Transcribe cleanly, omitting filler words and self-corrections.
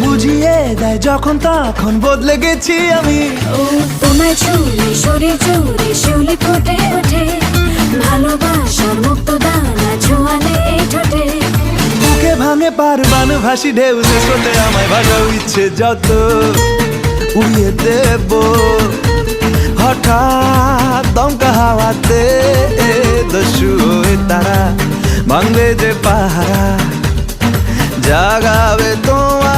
বুঝিয়ে দেয় যখন তখন বদলে গেছি আমি। ও তোমায় ছুঁলে শরীর জুড়ে শিউলি ফুটে ওঠে, ভালোবাসার মুক্ত দানা ছোঁয়ালে এই ঠোঁটে। বুকে ভাঙে পারবান ভাসি ঢেউ, শেষ করতে আমায় ভাগাও ইচ্ছে যত উড়িয়ে দেব হঠাৎ দমকা হাওয়াতে। দস্যু হয়ে তারা ভাঙবে যে পাহারা, জাগাবে তোমার